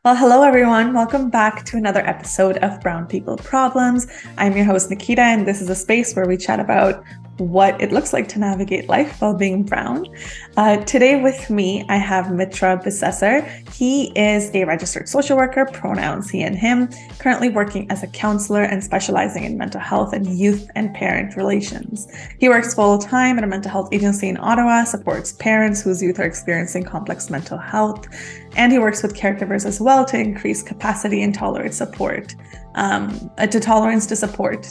Well, hello everyone. Welcome back to another episode of Brown People Problems. I'm your host, Nikita, and this is a space where we chat about what it looks like to navigate life while being brown. Today with me, I have Mitra Bissessar. He is a registered social worker, pronouns he and him, currently working as a counselor and specializing in mental health and youth and parent relations. He works full-time at a mental health agency in Ottawa, supports parents whose youth are experiencing complex mental health, and he works with caregivers as well to increase capacity and tolerance support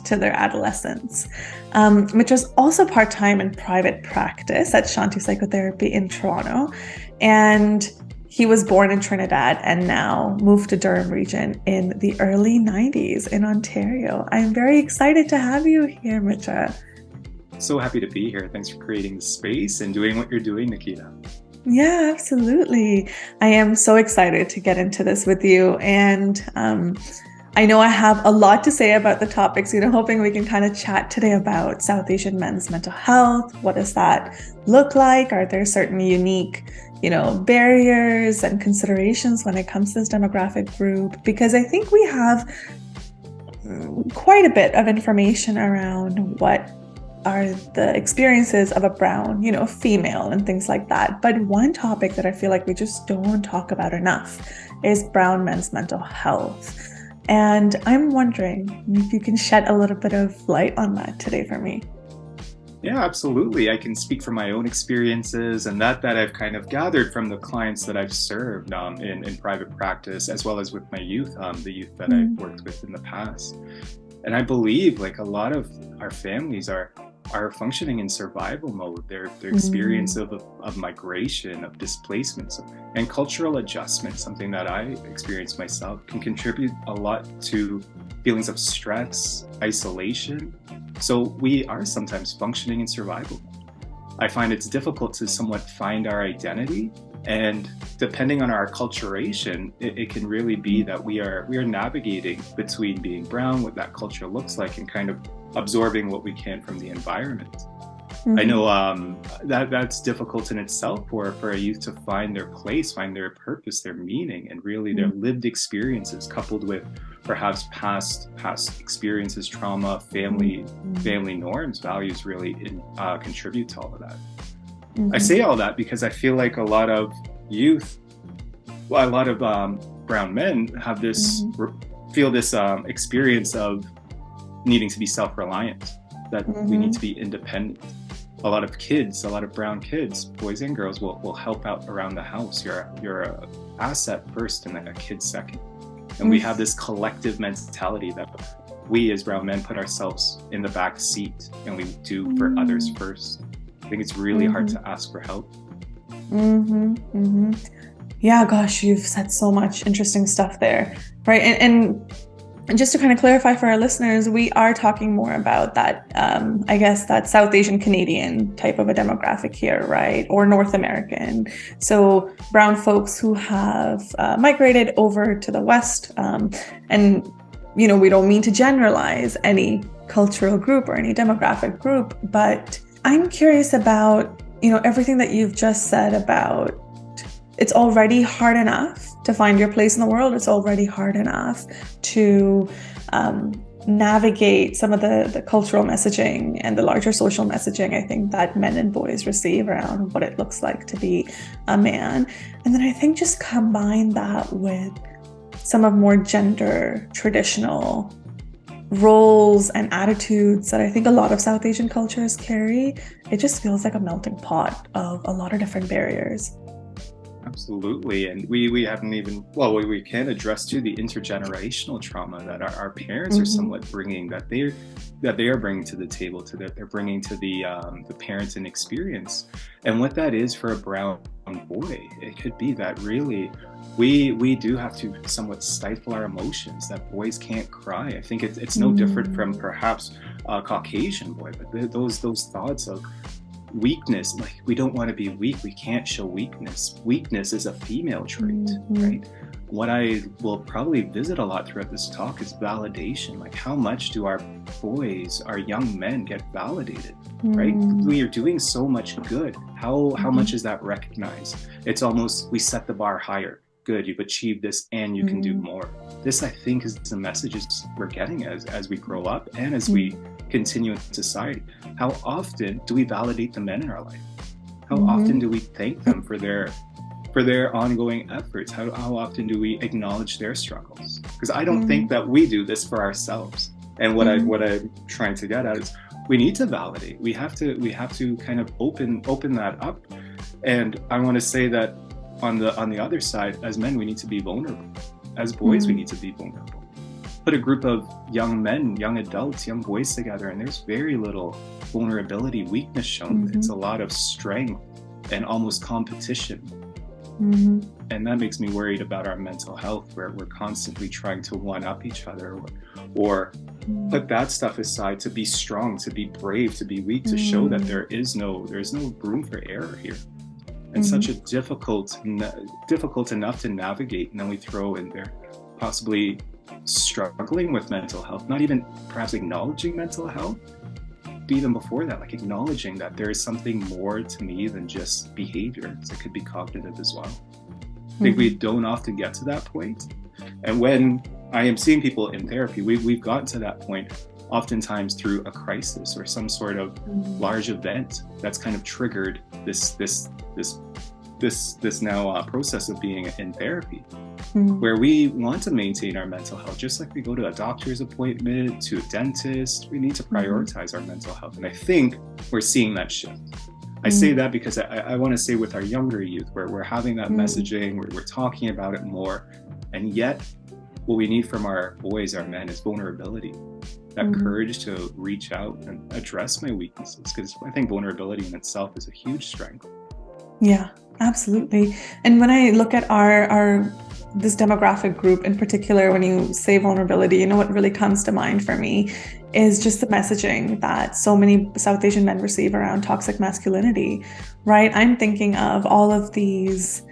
to their adolescents. Mitra's also part-time in private practice at Shanti psychotherapy in Toronto, and he was born in Trinidad and now moved to Durham region in the early 90s in Ontario. I'm very excited to have you here, Mitra. So happy to be here. Thanks for creating the space and doing what you're doing, Nikita. Yeah, absolutely. I am so excited to get into this with you. And I know I have a lot to say about the topics, hoping we can kind of chat today about South Asian men's mental health. What does that look like? Are there certain unique, barriers and considerations when it comes to this demographic group? Because I think we have quite a bit of information around what are the experiences of a brown, female and things like that. But one topic that I feel like we just don't talk about enough is brown men's mental health. And I'm wondering if you can shed a little bit of light on that today for me. Yeah, absolutely. I can speak from my own experiences and that I've kind of gathered from the clients that I've served in private practice, as well as with my youth, the youth that I've worked with in the past. And I believe like a lot of our families are functioning in survival mode. Their experience of migration, of displacements, and cultural adjustment, something that I experienced myself, can contribute a lot to feelings of stress, isolation. So we are sometimes functioning in survival mode. I find it's difficult to somewhat find our identity, and depending on our acculturation, it can really be that we are navigating between being brown, what that culture looks like, and kind of absorbing what we can from the environment. I know that's difficult in itself for a youth to find their place, find their purpose, their meaning, and really their lived experiences coupled with perhaps past experiences, trauma, family norms, values really contribute to all of that. I say all that because I feel like a lot of youth, a lot of brown men have this, feel this experience of needing to be self-reliant, that we need to be independent. A lot of kids, a lot of brown kids, boys and girls, will help out around the house. You're an asset first and then a kid second. And we have this collective mentality that we as brown men put ourselves in the back seat and we do for others first. I think it's really hard to ask for help. Yeah, gosh, you've said so much interesting stuff there, right? And just to kind of clarify for our listeners, we are talking more about that, I guess, that South Asian Canadian type of a demographic here, right? Or North American. So brown folks who have migrated over to the West. And, we don't mean to generalize any cultural group or any demographic group, but I'm curious about, everything that you've just said about it's already hard enough to find your place in the world. It's already hard enough to navigate some of the cultural messaging and the larger social messaging, I think, that men and boys receive around what it looks like to be a man. And then I think just combine that with some of more gender traditional roles and attitudes that I think a lot of South Asian cultures carry. It just feels like a melting pot of a lot of different barriers. Absolutely. And we haven't even, we can address too the intergenerational trauma that our parents are somewhat bringing, that they are bringing to the table, they're bringing to the parenting experience. And what that is for a brown boy, it could be that really we do have to somewhat stifle our emotions, that boys can't cry. I think it's no different from perhaps a Caucasian boy, but those thoughts of weakness, like we don't want to be weak, we can't show weakness. Weakness is a female trait, right? What I will probably visit a lot throughout this talk is validation. Like, how much do our boys, our young men get validated, right? We are doing so much good. How much is that recognized? It's almost, we set the bar higher. good, you've achieved this, and you can do more. This, I think, is the messages we're getting as we grow up and as we continue in society. How often do we validate the men in our life? How often do we thank them for their ongoing efforts? How often do we acknowledge their struggles? Because I don't think that we do this for ourselves. And what I'm trying to get at is we need to validate. We have to kind of open that up. And I want to say that on the other side, as men, we need to be vulnerable. As boys, we need to be vulnerable. Put a group of young men, young adults, young boys together, and there's very little vulnerability, weakness shown. It's a lot of strength and almost competition. And that makes me worried about our mental health, where we're constantly trying to one-up each other or put that stuff aside to be strong, to be brave, to be weak, to show that there's no room for error here. And such a difficult enough to navigate, and then we throw in there possibly struggling with mental health, not even perhaps acknowledging mental health, but even before that, like acknowledging that there is something more to me than just behavior. It could be cognitive as well. I think we don't often get to that point. And when I am seeing people in therapy, we've gotten to that point oftentimes through a crisis or some sort of large event that's kind of triggered this now process of being in therapy, where we want to maintain our mental health. Just like we go to a doctor's appointment, to a dentist, we need to prioritize our mental health. And I think we're seeing that shift. I say that because I want to say with our younger youth, where we're having that messaging, where we're talking about it more, and yet what we need from our boys, our men, is vulnerability. That courage to reach out and address my weaknesses, because I think vulnerability in itself is a huge strength. Yeah, absolutely. And when I look at our this demographic group in particular, when you say vulnerability, you know what really comes to mind for me is just the messaging that so many South Asian men receive around toxic masculinity, right? I'm thinking of all of these,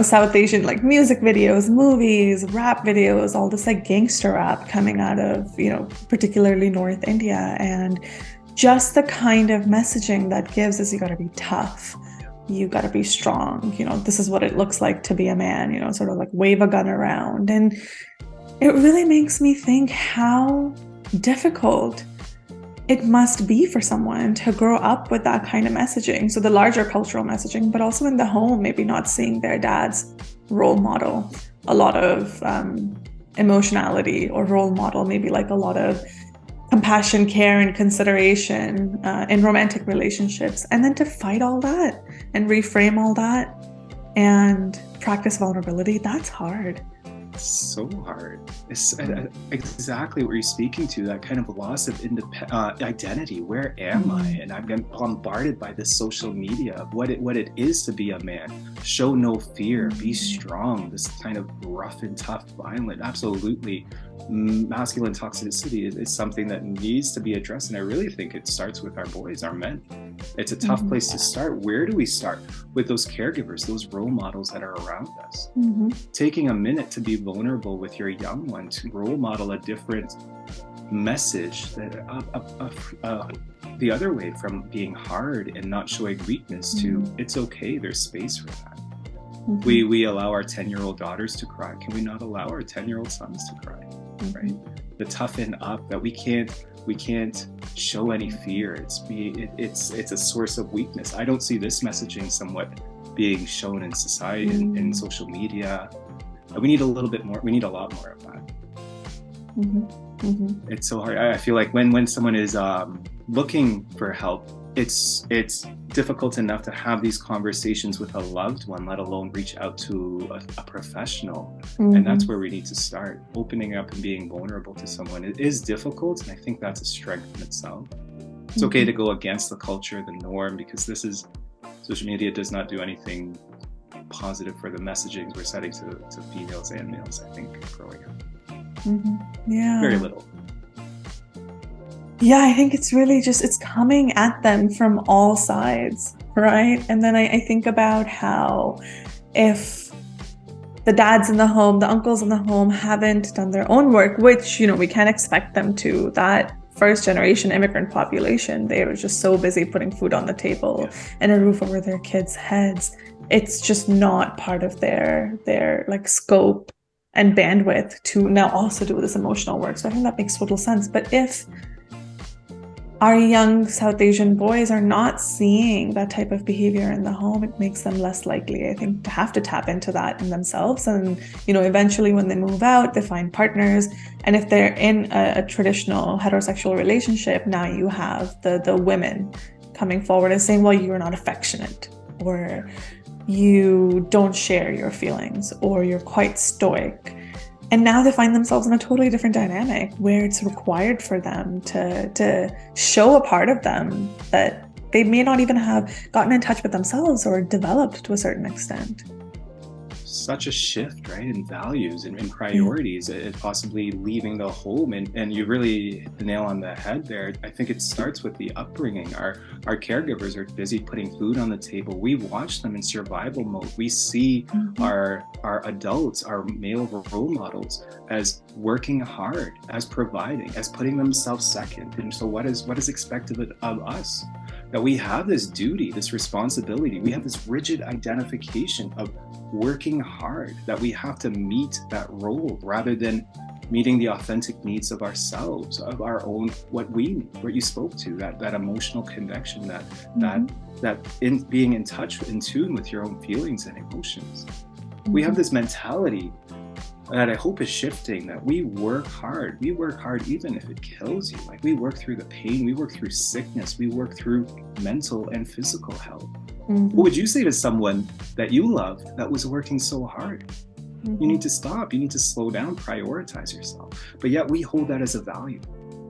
South Asian like music videos, movies, rap videos, all this like gangster rap coming out of, particularly North India. And just the kind of messaging that gives is you got to be tough. You got to be strong. This is what it looks like to be a man, sort of like wave a gun around. And it really makes me think how difficult it must be for someone to grow up with that kind of messaging. So the larger cultural messaging, but also in the home, maybe not seeing their dad's role model, a lot of emotionality, or role model, maybe like a lot of compassion, care, and consideration in romantic relationships, and then to fight all that and reframe all that and practice vulnerability, that's hard. So hard. It's exactly what you're speaking to, that kind of loss of identity. Where am I? And I've been bombarded by this social media of what it is to be a man. Show no fear, be strong, this kind of rough and tough, violent. Absolutely, masculine toxicity is something that needs to be addressed, and I really think it starts with our boys, our men. It's a tough place to start. Where do we start? With those caregivers, those role models that are around us. Taking a minute to be vulnerable with your young one, to role model a different message, that the other way, from being hard and not showing weakness to it's okay, there's space for that. We allow our 10-year-old daughters to cry. Can we not allow our 10-year-old sons to cry? Right? The toughen up, that we can't show any fear. It's a source of weakness. I don't see this messaging somewhat being shown in society, in social media. We need a little bit more. We need a lot more of that. It's so hard. I feel like when someone is looking for help, it's difficult enough to have these conversations with a loved one, let alone reach out to a professional. And that's where we need to start, opening up and being vulnerable to someone. It is difficult, and I think that's a strength in itself. It's okay to go against the culture, the norm, because social media does not do anything positive for the messagings we're setting to females and males, I think, growing up. Yeah. Very little. Yeah, I think it's really it's coming at them from all sides, right? And then I think about how if the dads in the home, the uncles in the home haven't done their own work, which, we can't expect them to, that first generation immigrant population, they were just so busy putting food on the table and a roof over their kids' heads. it's just not part of their like scope and bandwidth to now also do this emotional work. So I think that makes total sense. But if our young South Asian boys are not seeing that type of behavior in the home, it makes them less likely, I think, to have to tap into that in themselves. And, eventually when they move out, they find partners. And if they're in a traditional heterosexual relationship, now you have the women coming forward and saying, well, you're not affectionate, or you don't share your feelings, or you're quite stoic. And now they find themselves in a totally different dynamic where it's required for them to show a part of them that they may not even have gotten in touch with themselves or developed to a certain extent. Such a shift, right, in values and in priorities, possibly leaving the home. And you really hit the nail on the head there. I think it starts with the upbringing. Our caregivers are busy putting food on the table. We watch them in survival mode. We see our adults, our male role models, as working hard, as providing, as putting themselves second. And so what is expected of us? That we have this duty, this responsibility, we have this rigid identification of working hard, that we have to meet that role rather than meeting the authentic needs of ourselves, of our own, what you spoke to, that emotional connection, that in being in touch, in tune with your own feelings and emotions. We have this mentality that I hope is shifting, that we work hard. We work hard even if it kills you. Like, we work through the pain, we work through sickness, we work through mental and physical health. What would you say to someone that you loved that was working so hard? You need to stop, you need to slow down, prioritize yourself. But yet we hold that as a value,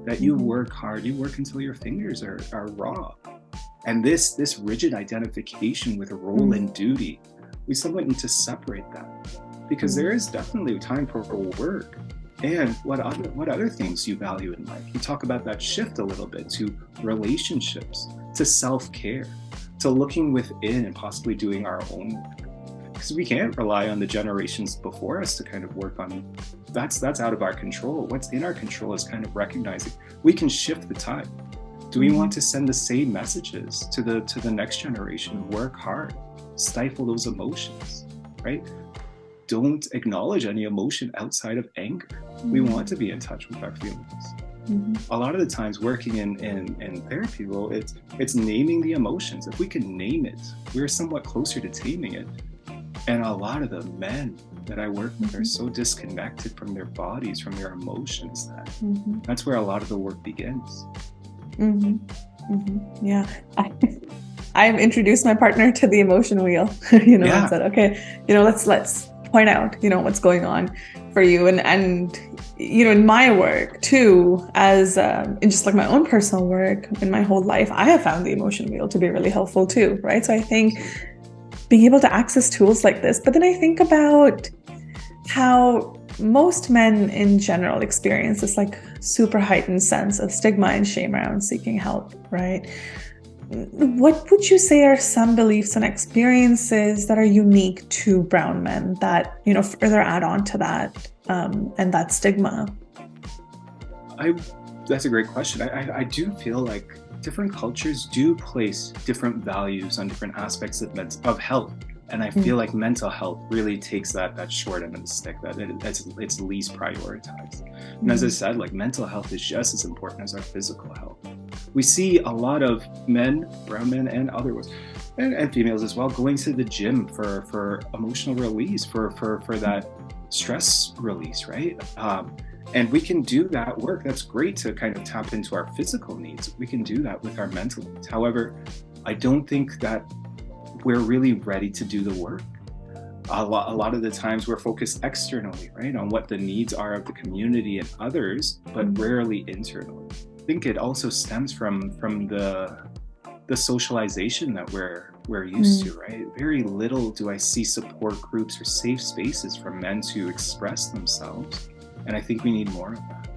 that you work hard, you work until your fingers are raw. And this rigid identification with a role and duty, we somewhat need to separate that. Because there is definitely time for work and what other things you value in life. You talk about that shift a little bit to relationships, to self-care, to looking within and possibly doing our own work. Because we can't rely on the generations before us to kind of work on that's out of our control. What's in our control is kind of recognizing we can shift the time. Do we want to send the same messages to the next generation? Work hard, stifle those emotions, right? Don't acknowledge any emotion outside of anger. We want to be in touch with our feelings. A lot of the times working in therapy, well, it's naming the emotions. If we can name it, we're somewhat closer to taming it. And a lot of the men that I work with are so disconnected from their bodies, from their emotions, that that's where a lot of the work begins. Yeah. I've introduced my partner to the emotion wheel, and said, okay, let's point out, what's going on for you. And in my work too, as in just like my own personal work in my whole life, I have found the emotion wheel to be really helpful too, right? So I think being able to access tools like this, but then I think about how most men in general experience this like super heightened sense of stigma and shame around seeking help, right? What would you say are some beliefs and experiences that are unique to brown men that, further add on to that and that stigma? That's a great question. I do feel like different cultures do place different values on different aspects of health. And I feel like mental health really takes that short end of the stick, that it's least prioritized. And as I said, like, mental health is just as important as our physical health. We see a lot of men, brown men and others, and females as well, going to the gym for emotional release, for that stress release, right? And we can do that work. That's great to kind of tap into our physical needs. We can do that with our mental needs. However, I don't think that we're really ready to do the work. A lot of the times we're focused externally, right, on what the needs are of the community and others, but rarely internally. I think it also stems from the socialization that we're used to, right? Very little do I see support groups or safe spaces for men to express themselves, and I think we need more of that.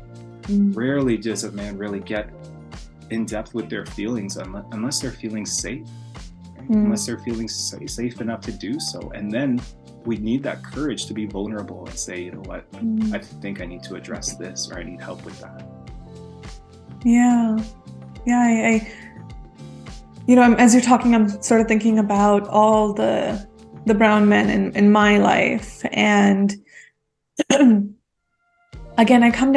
Rarely does a man really get in depth with their feelings unless they're feeling safe. Unless they're feeling safe enough to do so. And then we need that courage to be vulnerable and say, you know what, I think I need to address this, or I need help with that. I as you're talking, I'm sort of thinking about all the the brown men in my life. And again, I come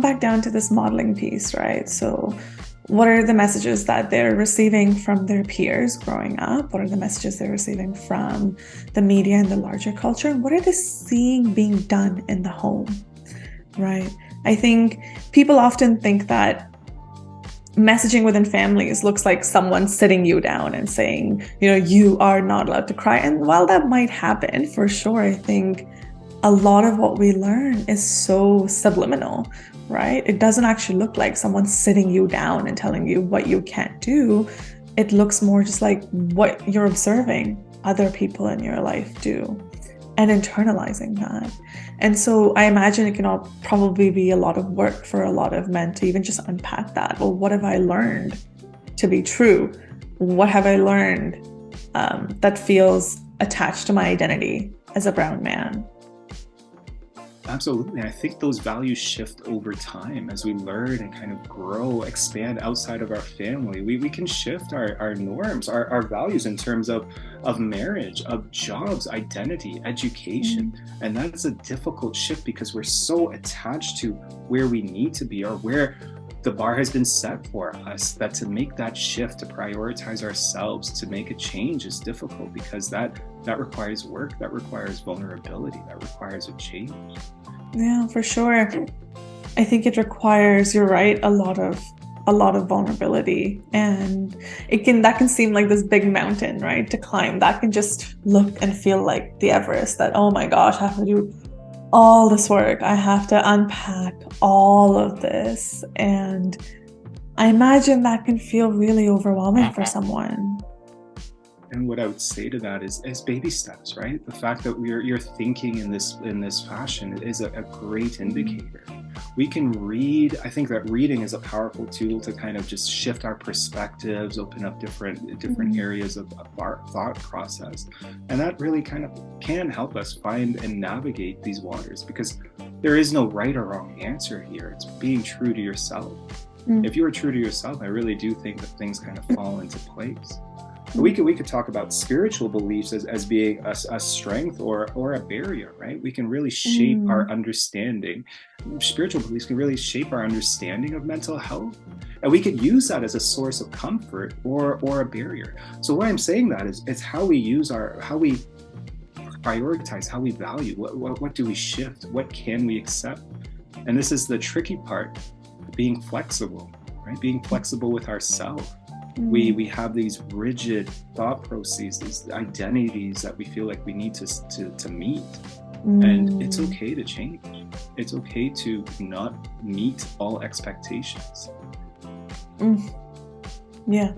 back down to this modeling piece, right? So what are the messages that they're receiving from their peers growing up? What are the messages they're receiving from the media and the larger culture? And what are they seeing being done in the home, right? I think people often think that messaging within families looks like someone sitting you down and saying, you are not allowed to cry. And while that might happen, for sure, I think a lot of what we learn is so subliminal, right? It doesn't actually look like someone sitting you down and telling you what you can't do. It looks more just like what you're observing other people in your life do and internalizing that. And so I imagine it can all probably be a lot of work for a lot of men to even just unpack that. Well, what have I learned to be true? What have I learned that feels attached to my identity as a brown man? Absolutely. I think those values shift over time as we learn and kind of grow, expand outside of our family. We can shift our norms, our values in terms of marriage, of jobs, identity, education. And that's a difficult shift because we're so attached to where we need to be or where the bar has been set for us, that to make that shift, to prioritize ourselves, to make a change is difficult because that requires work, that requires vulnerability, that requires a change. Yeah, for sure. I think it requires, you're right, a lot of vulnerability, and that can seem like this big mountain, right, to climb. That can just look and feel like the Everest, that, oh my gosh, I have to do all this work. I have to unpack all of this. And I imagine that can feel really overwhelming for someone. And what I would say to that is baby steps, right? The fact that you're thinking in this fashion is a great indicator. We can read. I think that reading is a powerful tool to kind of just shift our perspectives, open up different areas of our thought process. And that really kind of can help us find and navigate these waters, because there is no right or wrong answer here. It's being true to yourself. If you are true to yourself, I really do think that things kind of fall into place. We could talk about spiritual beliefs as being a strength or a barrier, right? We can really shape our understanding. Spiritual beliefs can really shape our understanding of mental health, and we could use that as a source of comfort or a barrier. So why I'm saying that is it's how we how we prioritize, how we value, what do we shift, what can we accept. And this is the tricky part, being flexible, right? Being flexible with ourselves. We have these rigid thought processes, these identities that we feel like we need to meet. And it's okay to change. It's okay to not meet all expectations. Yeah.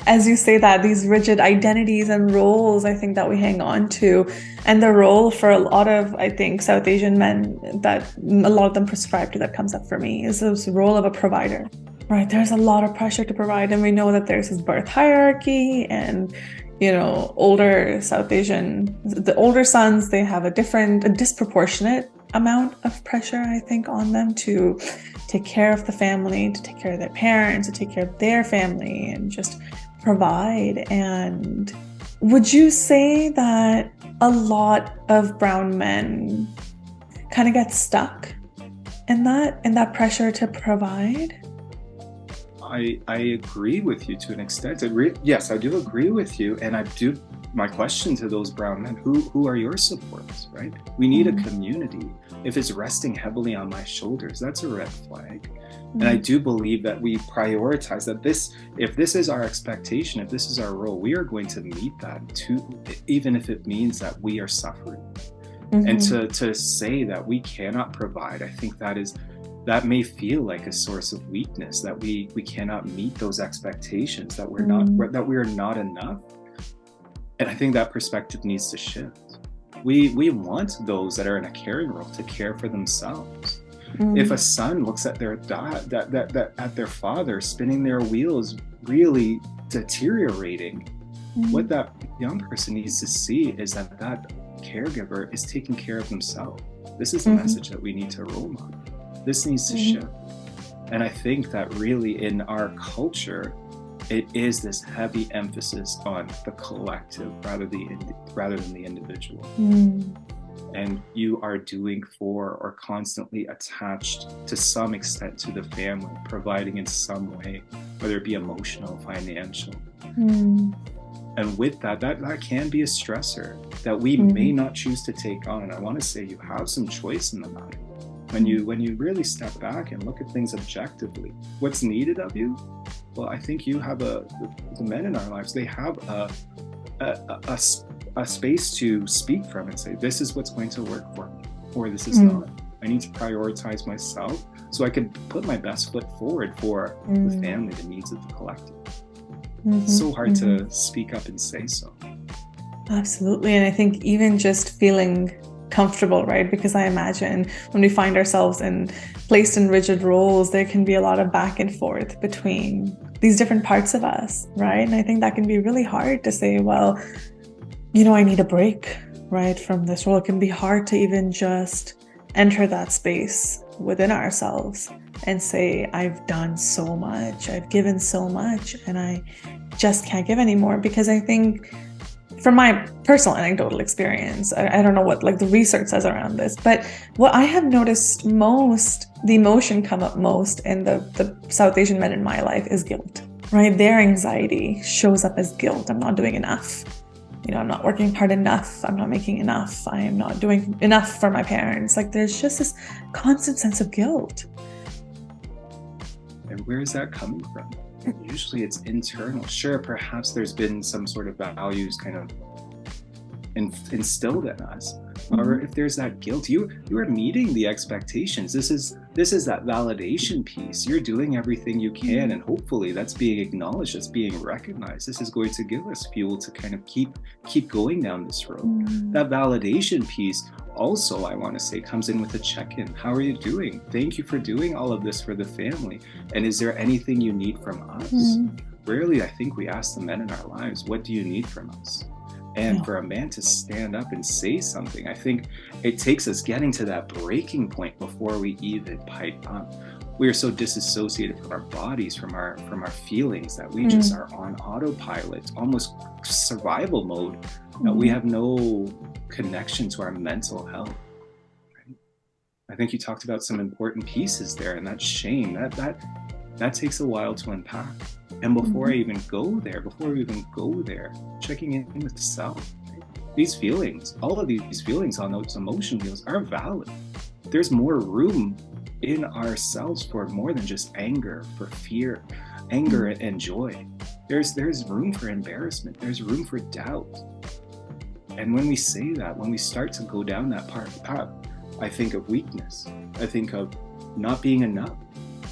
As you say that, these rigid identities and roles, I think, that we hang on to, and the role for a lot of, I think, South Asian men that a lot of them prescribe to, that comes up for me, is this role of a provider. Right, there's a lot of pressure to provide, and we know that there's this birth hierarchy, and older South Asian, the older sons, they have a disproportionate amount of pressure, I think, on them to take care of the family, to take care of their parents, to take care of their family, and just provide. And would you say that a lot of brown men kind of get stuck in that pressure to provide? I agree with you to an extent. Yes, I do agree with you. And my question to those brown men, who are your supports, right? We need a community. If it's resting heavily on my shoulders, that's a red flag. And I do believe that we prioritize that if this is our expectation, if this is our role, we are going to meet that too, even if it means that we are suffering. And to say that we cannot provide, I think that may feel like a source of weakness, that we cannot meet those expectations, that we are not enough. And I think that perspective needs to shift. We want those that are in a caring role to care for themselves. If a son looks at their dad, at their father spinning their wheels, really deteriorating, what that young person needs to see is that caregiver is taking care of themselves. This is the message that we need to role model. This needs to shift. And I think that really in our culture, it is this heavy emphasis on the collective rather than the individual. And you are doing for or constantly attached to some extent to the family, providing in some way, whether it be emotional, financial. And with that can be a stressor that we may not choose to take on. And I want to say you have some choice in the matter. When you really step back and look at things objectively, what's needed of you? Well, I think you have the men in our lives, they have a space to speak from and say, this is what's going to work for me, or this is not. I need to prioritize myself so I can put my best foot forward for the family, the needs of the collective. It's so hard to speak up and say so. Absolutely. And I think even just feeling comfortable, right? Because I imagine when we find ourselves placed in rigid roles, there can be a lot of back and forth between these different parts of us, right? And I think that can be really hard to say, well, I need a break, right, from this role. It can be hard to even just enter that space within ourselves and say, I've done so much, I've given so much, and I just can't give anymore. Because I think from my personal anecdotal experience, I don't know what the research says around this, but what I have noticed most, the emotion come up most in the South Asian men in my life is guilt, right? Their anxiety shows up as guilt. I'm not doing enough. I'm not working hard enough. I'm not making enough. I am not doing enough for my parents. There's just this constant sense of guilt. And where is that coming from? Usually it's internal. Sure, perhaps there's been some sort of values kind of instilled in us. Or if there's that guilt, you are meeting the expectations. This is that validation piece. You're doing everything you can, and hopefully that's being acknowledged, that's being recognized. This is going to give us fuel to kind of keep going down this road. That validation piece also, I want to say, comes in with a check-in. How are you doing? Thank you for doing all of this for the family. And is there anything you need from us? Rarely, I think, we ask the men in our lives, what do you need from us? And for a man to stand up and say something, I think it takes us getting to that breaking point before we even pipe up. We are so disassociated from our bodies, from our feelings, that we just are on autopilot, almost survival mode, that we have no connection to our mental health. Right? I think you talked about some important pieces there, and that shame, that takes a while to unpack. And before we even go there, checking in with self. Right? These feelings, all of these feelings on those emotion wheels are valid. There's more room in ourselves for more than just anger, for fear, anger and joy. There's room for embarrassment. There's room for doubt. And when we say that, when we start to go down that path, I think of weakness. I think of not being enough.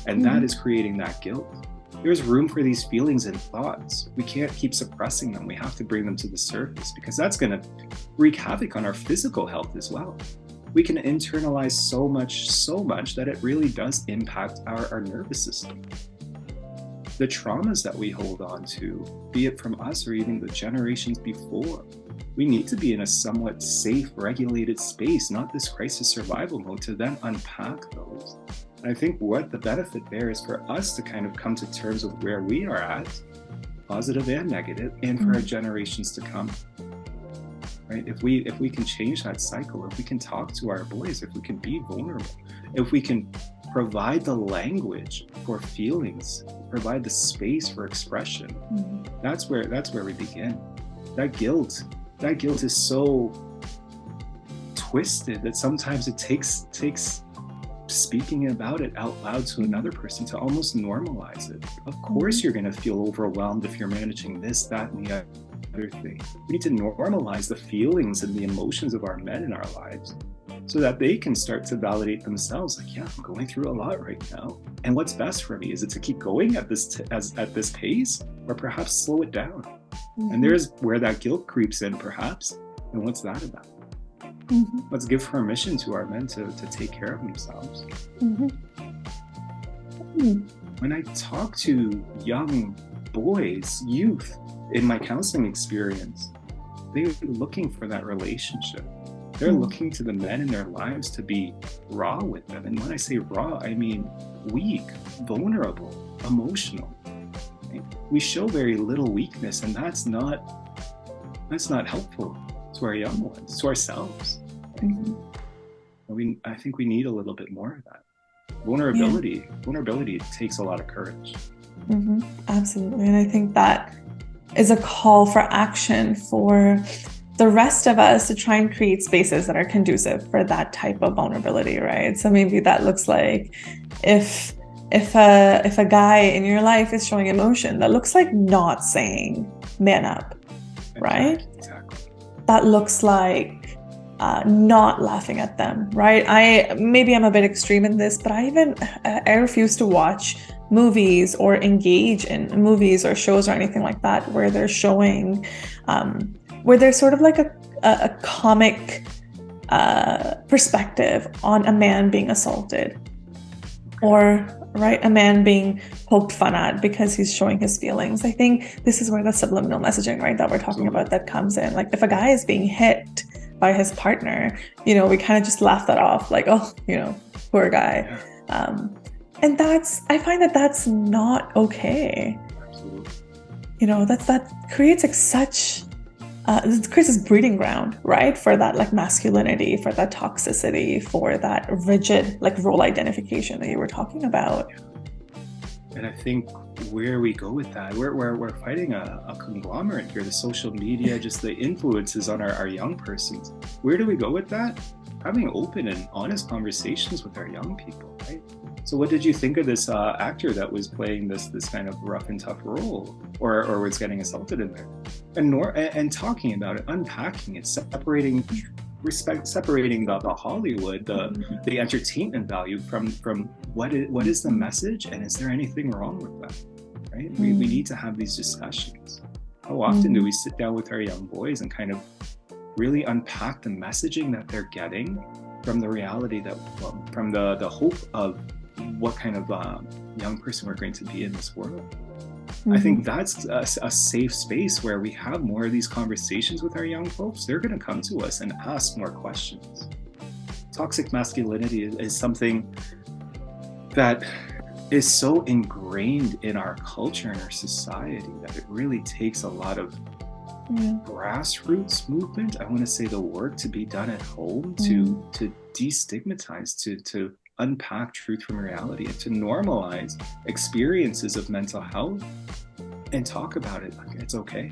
And that is creating that guilt. There's room for these feelings and thoughts. We can't keep suppressing them. We have to bring them to the surface, because that's going to wreak havoc on our physical health as well. We can internalize so much that it really does impact our nervous system. The traumas that we hold on to, be it from us or even the generations before, we need to be in a somewhat safe, regulated space, not this crisis survival mode, to then unpack those. And I think what the benefit there is for us to kind of come to terms with where we are at, positive and negative, and for our generations to come. Right? If we can change that cycle, if we can talk to our boys, if we can be vulnerable, if we can provide the language for feelings, provide the space for expression, that's where we begin. That guilt is so twisted that sometimes it takes speaking about it out loud to another person to almost normalize it. Of course you're going to feel overwhelmed if you're managing this, that, and the other thing. We need to normalize the feelings and the emotions of our men in our lives so that they can start to validate themselves. Like, yeah, I'm going through a lot right now. And what's best for me? Is it to keep going at this pace, or perhaps slow it down? And there's where that guilt creeps in, perhaps. And what's that about? Let's give permission to our men to take care of themselves. When I talk to young boys, youth, in my counseling experience, they're looking for that relationship. They're looking to the men in their lives to be raw with them. And when I say raw, I mean weak, vulnerable, emotional. right? We show very little weakness, and that's not helpful to our young ones, to ourselves. I think we need a little bit more of that. Vulnerability takes a lot of courage. Absolutely. And I think that is a call for action for the rest of us to try and create spaces that are conducive for that type of vulnerability, right? So maybe that looks like if a guy in your life is showing emotion, that looks like not saying man up, right? Exactly. That looks like not laughing at them, right? I'm a bit extreme in this, but I refuse to watch movies or engage in movies or shows or anything like that where they're showing where there's sort of like a comic perspective on a man being assaulted, or a man being poked fun at because he's showing his feelings. I think this is where the subliminal messaging, right, that we're talking about, that comes in. Like if a guy is being hit by his partner, we kind of just laugh that off, like, oh, poor guy. And I find that that's not okay. Absolutely. That creates like such it creates this breeding ground, right, for that like masculinity, for that toxicity, for that rigid like role identification that you were talking about. And I think where we go with that, we're fighting a conglomerate here, the social media, just the influences on our young persons. Where do we go with that? Having open and honest conversations with our young people, right? So what did you think of this actor that was playing this kind of rough and tough role, or was getting assaulted in there? And talking about it, unpacking it, separating the Hollywood, the entertainment value from what is the message, and is there anything wrong with that, right? We need to have these discussions. How often do we sit down with our young boys and kind of really unpack the messaging that they're getting from the reality from the hope of what kind of young person we're going to be in this world? I think that's a safe space where we have more of these conversations with our young folks. They're going to come to us and ask more questions. Toxic masculinity is something that is so ingrained in our culture and our society that it really takes a lot of grassroots movement. I want to say the work to be done at home to destigmatize, to unpack truth from reality, and to normalize experiences of mental health and talk about it like it's okay.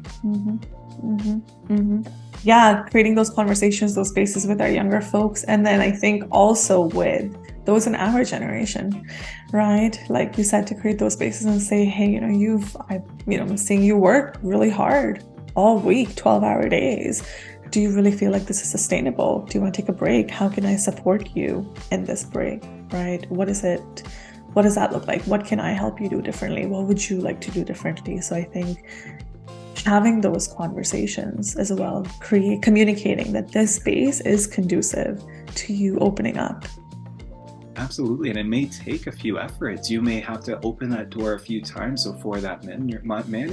Yeah, creating those conversations, those spaces with our younger folks, and then I think also with those in our generation, right? Like you said, to create those spaces and say, hey, I'm seeing you work really hard all week, 12-hour days. Do you really feel like this is sustainable? Do you want to take a break? How can I support you in this break, right? What does that look like? What can I help you do differently? What would you like to do differently? So I think having those conversations as well, communicating that this space is conducive to you opening up. Absolutely, and it may take a few efforts. You may have to open that door a few times before that man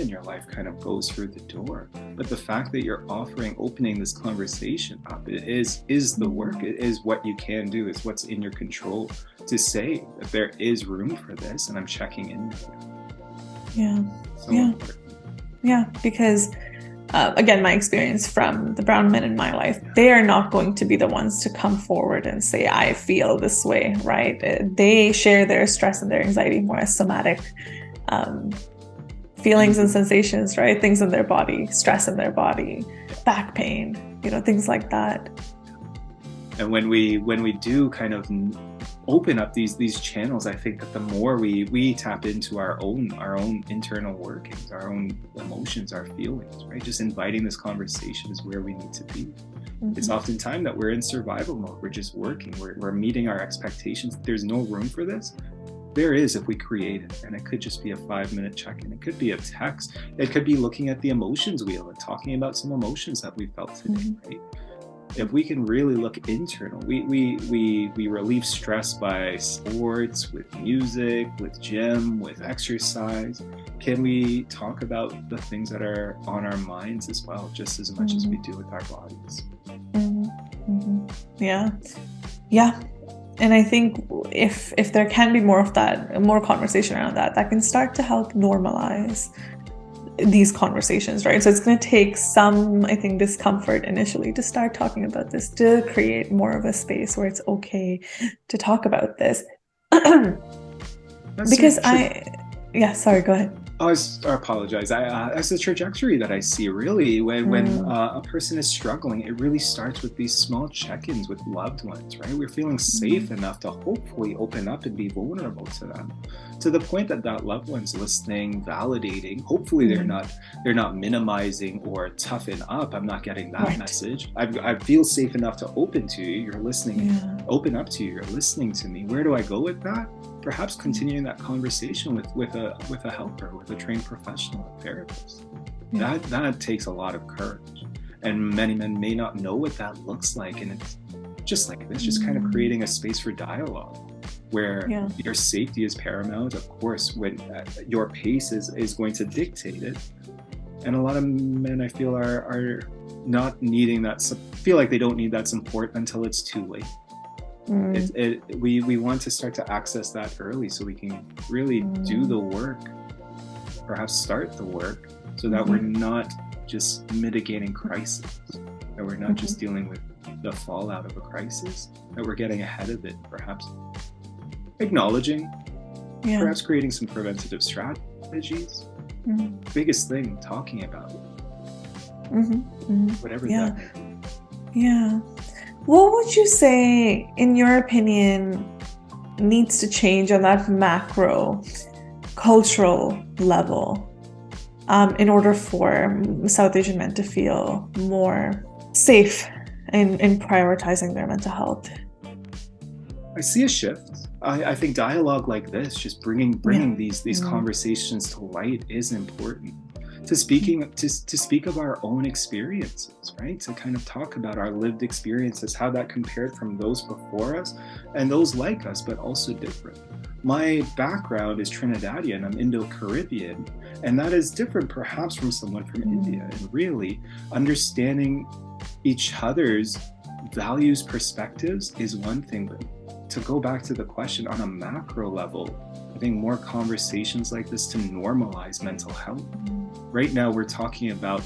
in your life kind of goes through the door. But the fact that you're opening this conversation up, is the work. It is what you can do. It's what's in your control to say that there is room for this, and I'm checking in with you. Yeah, because again, my experience from the brown men in my life, they are not going to be the ones to come forward and say, I feel this way, right? They share their stress and their anxiety more as somatic feelings and sensations, right? Things in their body, stress in their body, back pain, things like that. And when we do kind of open up these channels, I think that the more we tap into our own internal workings, our own emotions, our feelings, right? Just inviting this conversation is where we need to be. It's oftentimes that we're in survival mode. We're just working. We're meeting our expectations. There's no room for this. There is if we create it, and it could just be a 5-minute check-in. It could be a text. It could be looking at the emotions wheel and talking about some emotions that we felt today, right? If we can really look internal, we relieve stress by sports, with music, with gym, with exercise. Can we talk about the things that are on our minds as well, just as much as we do with our bodies? Yeah. And I think if there can be more of that, more conversation around that, that can start to help normalize these conversations, right? So it's going to take some, I think, discomfort initially to start talking about this, to create more of a space where it's okay to talk about this. Because yeah, sorry, go ahead. I apologize. As the trajectory that I see, really, when a person is struggling, it really starts with these small check-ins with loved ones, right? We're feeling safe enough to hopefully open up and be vulnerable to them, to the point that that loved one's listening, validating. Hopefully, they're not minimizing or toughen up. I'm not getting that message. I feel safe enough to open to you. You're listening. Open up to you. You're listening to me. Where do I go with that? Perhaps continuing that conversation with a helper, with a trained professional, a therapist. That takes a lot of courage, and many men may not know what that looks like. And it's just like this, just kind of creating a space for dialogue, where your safety is paramount. Of course, when your pace is going to dictate it. And a lot of men, I feel, are not needing that. Feel like they don't need that support until it's too late. We want to start to access that early, so we can really do the work, perhaps start the work, so that we're not just mitigating crisis, that we're not just dealing with the fallout of a crisis, that we're getting ahead of it, perhaps acknowledging, perhaps creating some preventative strategies. Biggest thing, talking about it. Whatever that may be. What would you say, in your opinion, needs to change on that macro cultural level in order for South Asian men to feel more safe in prioritizing their mental health? I see a shift. I think dialogue like this, just bringing these conversations to light, is important. To speak of our own experiences, right? To kind of talk about our lived experiences, how that compared from those before us and those like us, but also different. My background is Trinidadian, I'm Indo-Caribbean, and that is different perhaps from someone from India. And really understanding each other's values, perspectives is one thing, but to go back to the question on a macro level, I think more conversations like this to normalize mental health. Right now, we're talking about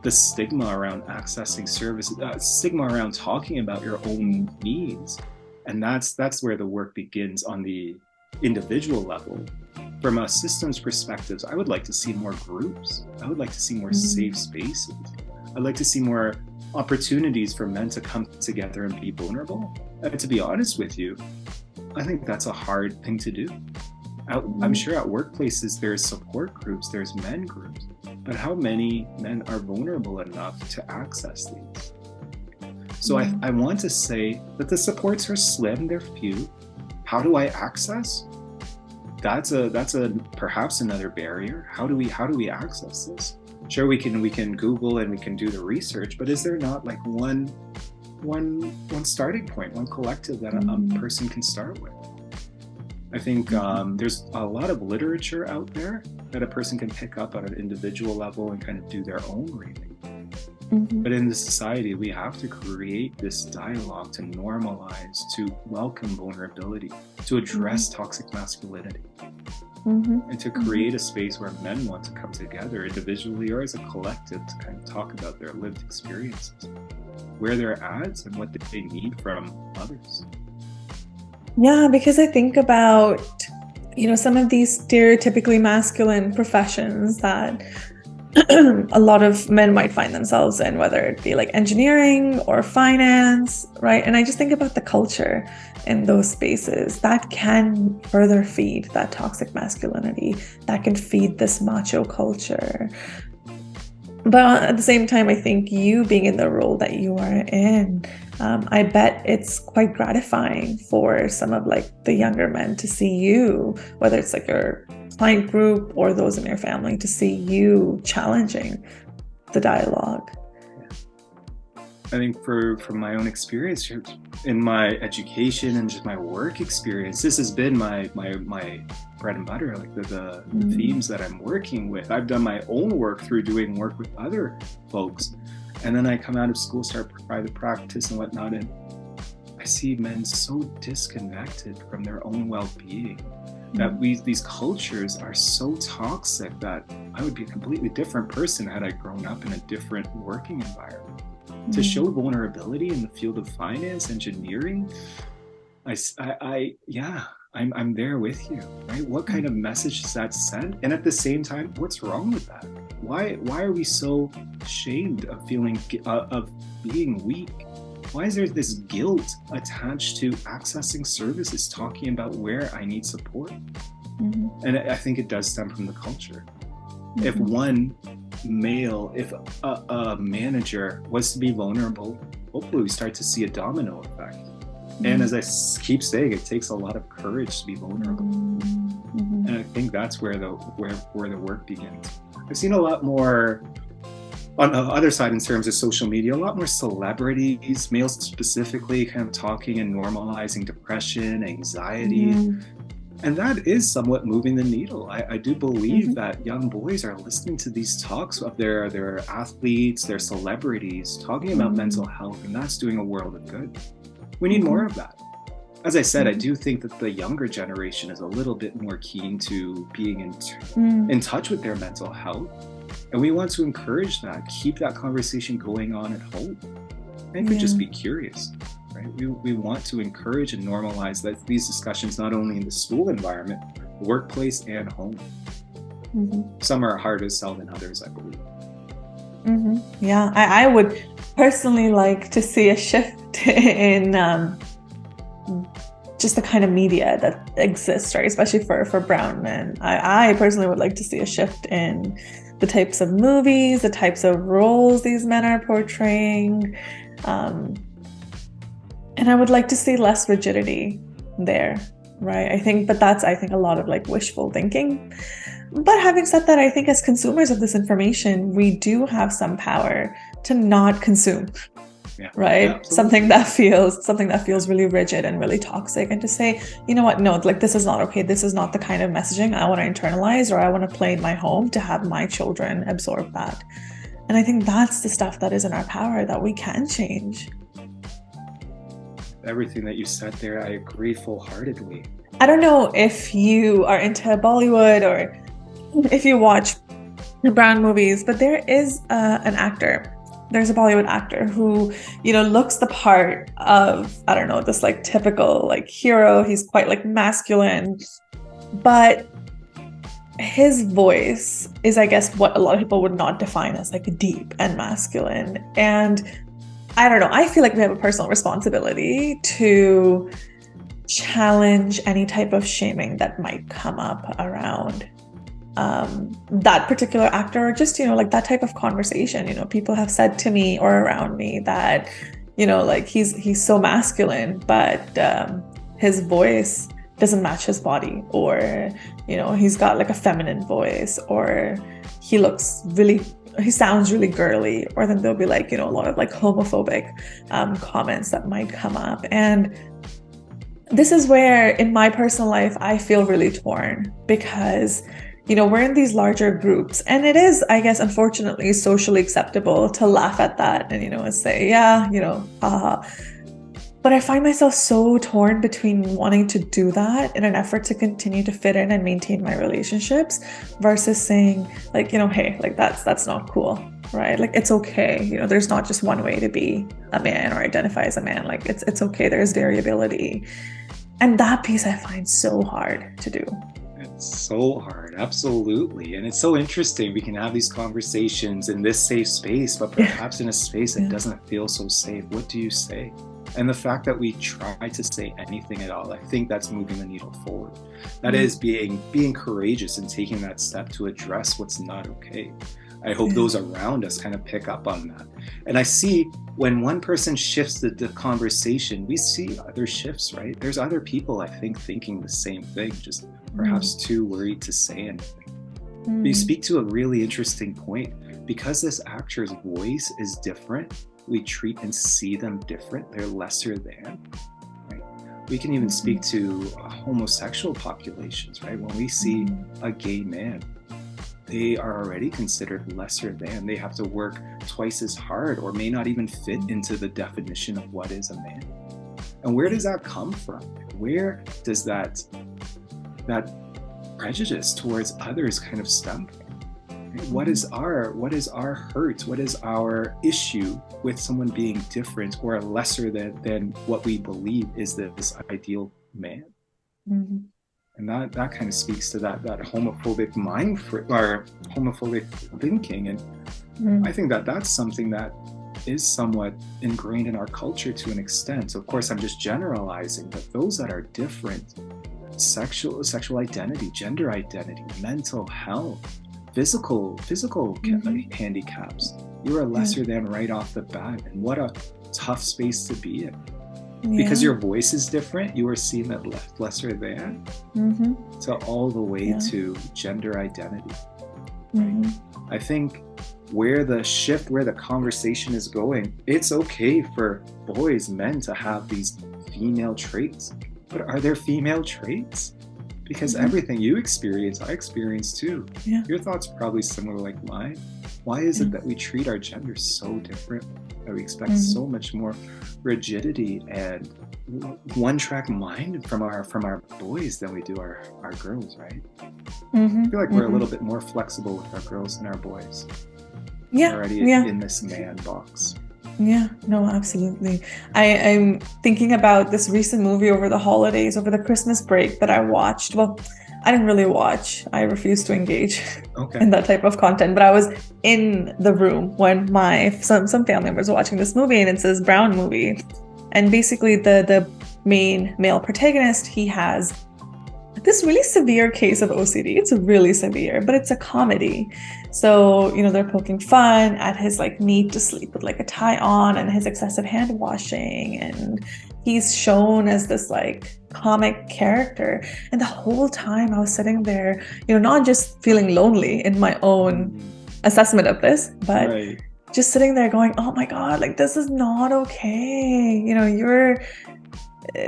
the stigma around accessing services, stigma around talking about your own needs. And that's where the work begins on the individual level. From a systems perspective, I would like to see more groups. I would like to see more safe spaces. I'd like to see more opportunities for men to come together and be vulnerable. And to be honest with you, I think that's a hard thing to do. I'm sure at workplaces there's support groups, there's men groups, but how many men are vulnerable enough to access these? So I want to say that the supports are slim, they're few. How do I access? That's perhaps another barrier. How do we access this? Sure, we can Google and we can do the research, but is there not like one starting point, one collective that a person can start with? I think there's a lot of literature out there that a person can pick up at an individual level and kind of do their own reading. But in the society, we have to create this dialogue to normalize, to welcome vulnerability, to address toxic masculinity, and to create a space where men want to come together individually or as a collective to kind of talk about their lived experiences, where they're at and what they need from others. Yeah, because I think about, some of these stereotypically masculine professions that a lot of men might find themselves in, whether it be like engineering or finance, right? And I just think about the culture in those spaces that can further feed that toxic masculinity, that can feed this macho culture. But at the same time, I think you being in the role that you are in, I bet it's quite gratifying for some of like the younger men to see you, whether it's like your client group or those in your family, to see you challenging the dialogue. I think from my own experience in my education and just my work experience, this has been my bread and butter, like the themes that I'm working with. I've done my own work through doing work with other folks, and then I come out of school, start private practice and whatnot, and I see men so disconnected from their own well-being, that these cultures are so toxic that I would be a completely different person had I grown up in a different working environment. To show vulnerability in the field of finance, engineering, I'm there with you, right? What kind of message does that send? And at the same time, what's wrong with that? Why are we so ashamed of being weak? Why is there this guilt attached to accessing services, talking about where I need support? And I think it does stem from the culture. If one male, if a manager was to be vulnerable, hopefully we start to see a domino effect. And as I keep saying, it takes a lot of courage to be vulnerable. And I think that's where the work begins. I've seen a lot more on the other side in terms of social media, a lot more celebrities, males specifically, kind of talking and normalizing depression, anxiety. And that is somewhat moving the needle. I do believe that young boys are listening to these talks of their athletes, their celebrities, talking about mental health, and that's doing a world of good. We need more of that. As I said, I do think that the younger generation is a little bit more keen to being in touch with their mental health. And we want to encourage that, keep that conversation going on at home. And we just be curious, right? We want to encourage and normalize these discussions, not only in the school environment, workplace, and home. Some are harder to sell than others, I believe. Yeah, I would personally like to see a shift in just the kind of media that exists, right? Especially for brown men. I personally would like to see a shift in the types of movies, the types of roles these men are portraying. And I would like to see less rigidity there, right? I think a lot of like wishful thinking. But having said that, I think as consumers of this information, we do have some power to not consume, right? Yeah, something that feels really rigid and really toxic, and to say, you know what, no, like this is not okay. This is not the kind of messaging I want to internalize or I want to play in my home to have my children absorb that. And I think that's the stuff that is in our power that we can change. Everything that you said there, I agree full-heartedly. I don't know if you are into Bollywood or if you watch brown movies, but there is an actor. There's a Bollywood actor who, looks the part of, I don't know, this like typical like hero. He's quite like masculine, but his voice is, I guess, what a lot of people would not define as like deep and masculine. And I don't know, I feel like we have a personal responsibility to challenge any type of shaming that might come up around that particular actor, or just, like that type of conversation. People have said to me or around me that, like he's so masculine, but his voice doesn't match his body, or, he's got like a feminine voice, or he sounds really girly, or then there'll be like, a lot of like homophobic comments that might come up. And this is where in my personal life, I feel really torn, because we're in these larger groups, and it is, I guess, unfortunately, socially acceptable to laugh at that and, say, yeah, haha. But I find myself so torn between wanting to do that in an effort to continue to fit in and maintain my relationships, versus saying like, hey, like that's not cool, right? Like, it's okay. There's not just one way to be a man or identify as a man. Like, it's okay. There's variability. And that piece I find so hard to do. It's so hard, absolutely. And it's so interesting. We can have these conversations in this safe space, but perhaps in a space that doesn't feel so safe. What do you say? And the fact that we try to say anything at all, I think that's moving the needle forward. That is being courageous and taking that step to address what's not okay. I hope those around us kind of pick up on that. And I see when one person shifts the conversation, we see other shifts, right? There's other people, I think, thinking the same thing, just perhaps too worried to say anything. You speak to a really interesting point. Because this actor's voice is different, we treat and see them different. They're lesser than, right? We can even speak to homosexual populations, right? When we see a gay man, they are already considered lesser than. They have to work twice as hard, or may not even fit into the definition of what is a man. And where does that come from? Where does that prejudice towards others kind of stem from? What is our hurt? What is our issue with someone being different or lesser than what we believe is this ideal man? Mm-hmm. And that kind of speaks to that homophobic mind or homophobic thinking. And I think that's something that is somewhat ingrained in our culture to an extent. So of course, I'm just generalizing, but those that are different, sexual identity, gender identity, mental health, physical handicaps, you are lesser than right off the bat. And what a tough space to be in. Because your voice is different, you are seen as lesser than. So all the way to gender identity. Right? I think where the conversation is going, it's okay for boys, men to have these female traits, but are there female traits? Because everything you experience, I experience too. Your thoughts are probably similar like mine. Why is it that we treat our gender so different? That we expect so much more rigidity and one-track mind from our boys than we do our girls, right? I feel like we're a little bit more flexible with our girls than our boys. Already in this man box. Yeah, no, absolutely. I'm thinking about this recent movie over the holidays, over the Christmas break that I watched. Well, I didn't really watch. I refuse to engage in that type of content. But I was in the room when some family members were watching this movie, and it's this Brown movie. And basically the main male protagonist, he has this really severe case of OCD. It's really severe, but it's a comedy. So, they're poking fun at his need to sleep with a tie on and his excessive hand washing. And he's shown as this comic character. And the whole time I was sitting there, not just feeling lonely in my own assessment of this, but just sitting there going, oh my God, this is not okay.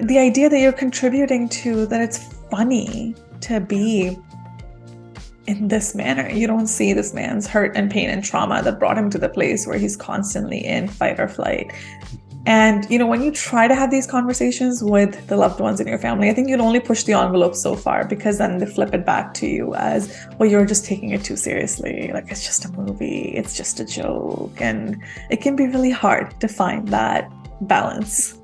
The idea that you're contributing to that it's funny to be in this manner. You don't see this man's hurt and pain and trauma that brought him to the place where he's constantly in fight or flight. And, when you try to have these conversations with the loved ones in your family, I think you'd only push the envelope so far, because then they flip it back to you as, well, you're just taking it too seriously. It's just a movie. It's just a joke. And it can be really hard to find that balance.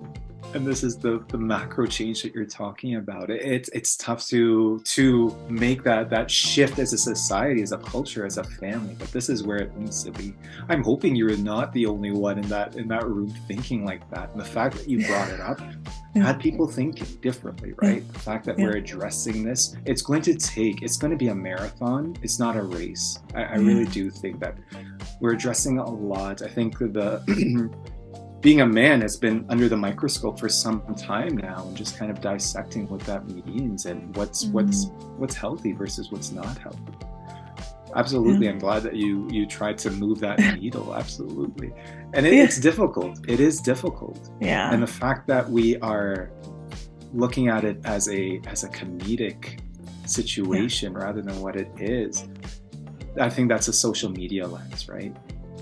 And this is the macro change that you're talking about. It's tough to make that shift as a society, as a culture, as a family. But this is where it needs to be. I'm hoping you're not the only one in that room thinking like that. And the fact that you brought it up had people thinking differently, right? The fact that we're addressing this, it's going to be a marathon. It's not a race. I really do think that we're addressing a lot. I think being a man has been under the microscope for some time now, and just kind of dissecting what that means and what's healthy versus what's not healthy. Absolutely. I'm glad that you tried to move that needle. Absolutely. And it's difficult. It is difficult. Yeah. And the fact that we are looking at it as a comedic situation rather than what it is, I think that's a social media lens, right?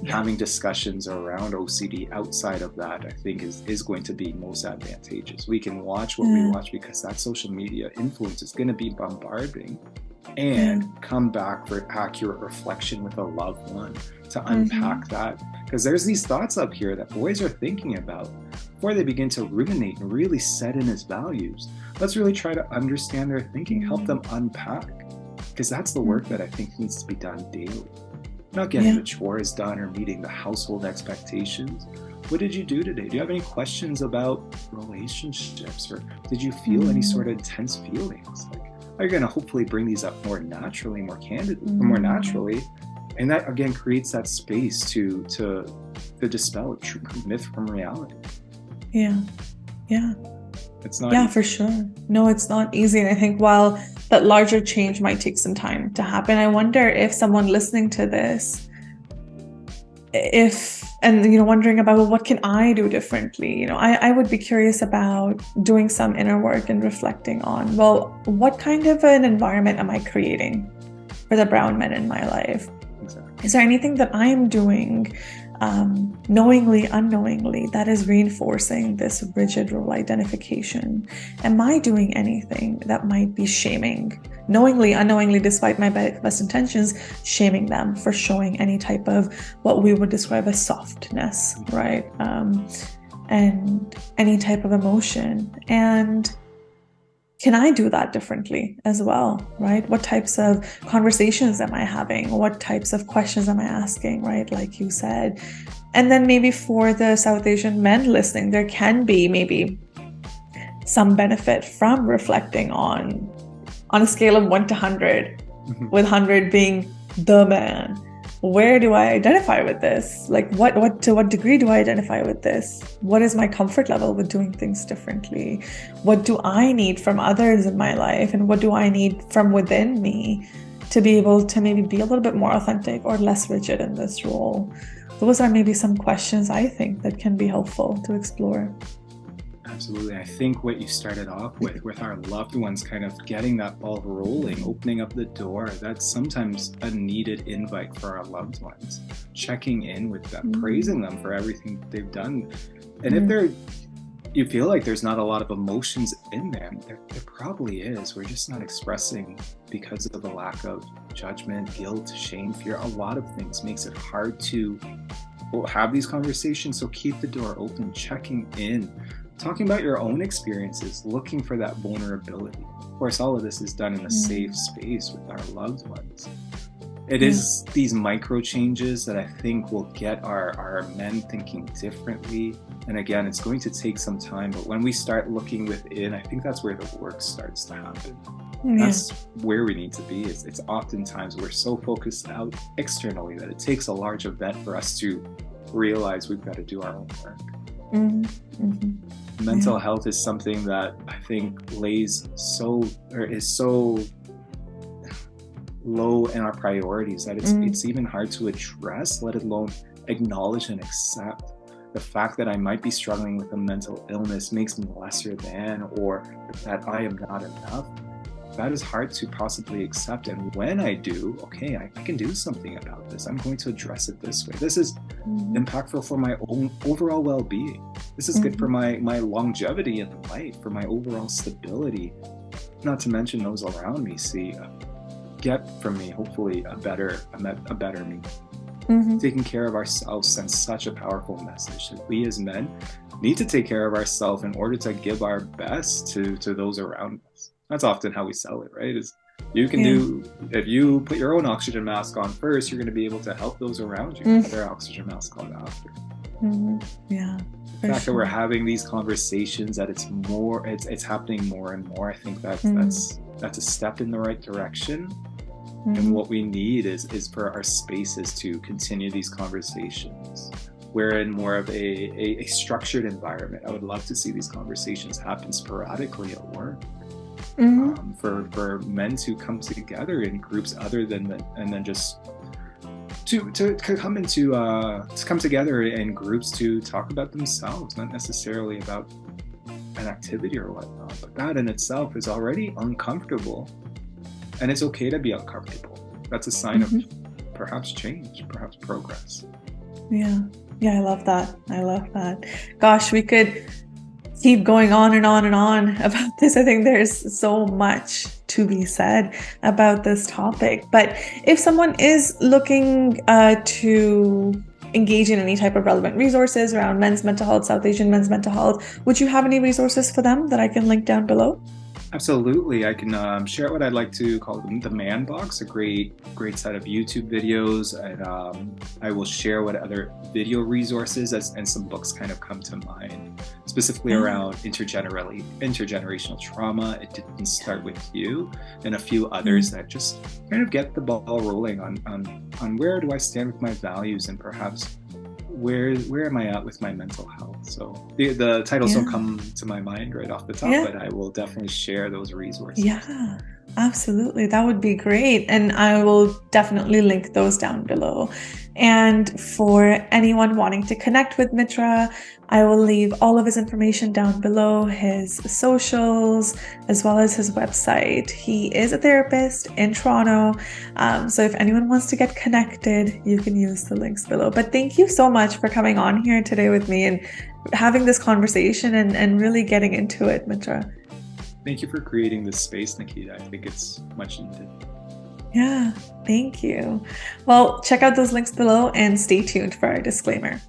Having discussions around OCD outside of that, I think is going to be most advantageous. We can watch what we watch because that social media influence is going to be bombarding, and come back for accurate reflection with a loved one to unpack that. Because there's these thoughts up here that boys are thinking about before they begin to ruminate and really set in as values. Let's really try to understand their thinking, help them unpack, because that's the work that I think needs to be done daily. Not getting the chores done or meeting the household expectations. What did you do today? Do you have any questions about relationships, or did you feel any sort of intense feelings? Are you going to hopefully bring these up more naturally, more candidly, more naturally? And that again creates that space to dispel a true myth from reality. Yeah. It's not easy. easy. For sure. No, it's not easy. And I think while that larger change might take some time to happen, I wonder if someone listening to this, wondering about, well, what can I do differently? I would be curious about doing some inner work and reflecting on, well, what kind of an environment am I creating for the brown men in my life? Exactly. Is there anything that I'm doing knowingly, unknowingly, that is reinforcing this rigid role identification. Am I doing anything that might be shaming? Knowingly, unknowingly, despite my best intentions, shaming them for showing any type of what we would describe as softness, right? And any type of emotion. And can I do that differently as well, right? What types of conversations am I having? What types of questions am I asking, right? Like you said. And then maybe for the South Asian men listening, there can be maybe some benefit from reflecting on a scale of 1 to 100, with 100 being the man. Where do I identify with this? Like to what degree do I identify with this? What is my comfort level with doing things differently? What do I need from others in my life? And what do I need from within me to be able to maybe be a little bit more authentic or less rigid in this role? Those are maybe some questions I think that can be helpful to explore. Absolutely. I think what you started off with our loved ones, kind of getting that ball rolling, opening up the door, that's sometimes a needed invite for our loved ones. Checking in with them, praising them for everything they've done. And if you feel like there's not a lot of emotions in them, there probably is. We're just not expressing because of a lack of judgment, guilt, shame, fear. A lot of things makes it hard to have these conversations. So keep the door open, checking in, talking about your own experiences, looking for that vulnerability. Of course, all of this is done in a safe space with our loved ones. It is these micro changes that I think will get our men thinking differently. And again, it's going to take some time, but when we start looking within, I think that's where the work starts to happen. That's where we need to be. It's oftentimes we're so focused out externally that it takes a large event for us to realize we've got to do our own work. Mental health is something that I think is so low in our priorities that it's even hard to address, let alone acknowledge and accept. The fact that I might be struggling with a mental illness makes me lesser than, or that I am not enough. That is hard to possibly accept. And when I do, okay, I can do something about this. I'm going to address it this way. This is impactful for my own overall well-being. This is good for my longevity in life, for my overall stability. Not to mention those around me get from me, hopefully, a better me. Taking care of ourselves sends such a powerful message that we as men need to take care of ourselves in order to give our best to those around us. That's often how we sell it, right? Is you can do, if you put your own oxygen mask on first, you're going to be able to help those around you put their oxygen mask on after. The fact that we're having these conversations, that it's happening more and more, I think that's a step in the right direction. And what we need is for our spaces to continue these conversations. We're in more of a structured environment. I would love to see these conversations happen sporadically at work. For men to come together in groups other than and then just to come together in groups to talk about themselves, not necessarily about an activity or whatnot. But that in itself is already uncomfortable. And it's okay to be uncomfortable. That's a sign of perhaps change, perhaps progress. Yeah, I love that. Gosh, we could keep going on and on and on about this. I think there's so much to be said about this topic. But if someone is looking to engage in any type of relevant resources around men's mental health, South Asian men's mental health, would you have any resources for them that I can link down below? Absolutely. I can share what I'd like to call the Man Box, a great set of YouTube videos. And I will share what other video resources and some books kind of come to mind, specifically around intergenerational trauma. It didn't start with you, and a few others that just kind of get the ball rolling on where do I stand with my values, and perhaps where am I at with my mental health. So the titles don't come to my mind right off the top, but I will definitely share those resources. Absolutely. That would be great. And I will definitely link those down below. And for anyone wanting to connect with Mitra, I will leave all of his information down below, his socials, as well as his website. He is a therapist in Toronto. So if anyone wants to get connected, you can use the links below. But thank you so much for coming on here today with me and having this conversation and really getting into it, Mitra. Thank you for creating this space, Nikita. I think it's much needed. Yeah, thank you. Well, check out those links below and stay tuned for our disclaimer.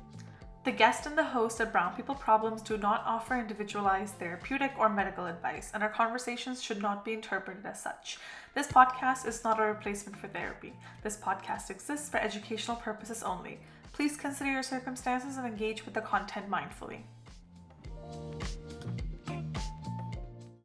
The guest and the host of Brown People Problems do not offer individualized therapeutic or medical advice, and our conversations should not be interpreted as such. This podcast is not a replacement for therapy. This podcast exists for educational purposes only. Please consider your circumstances and engage with the content mindfully.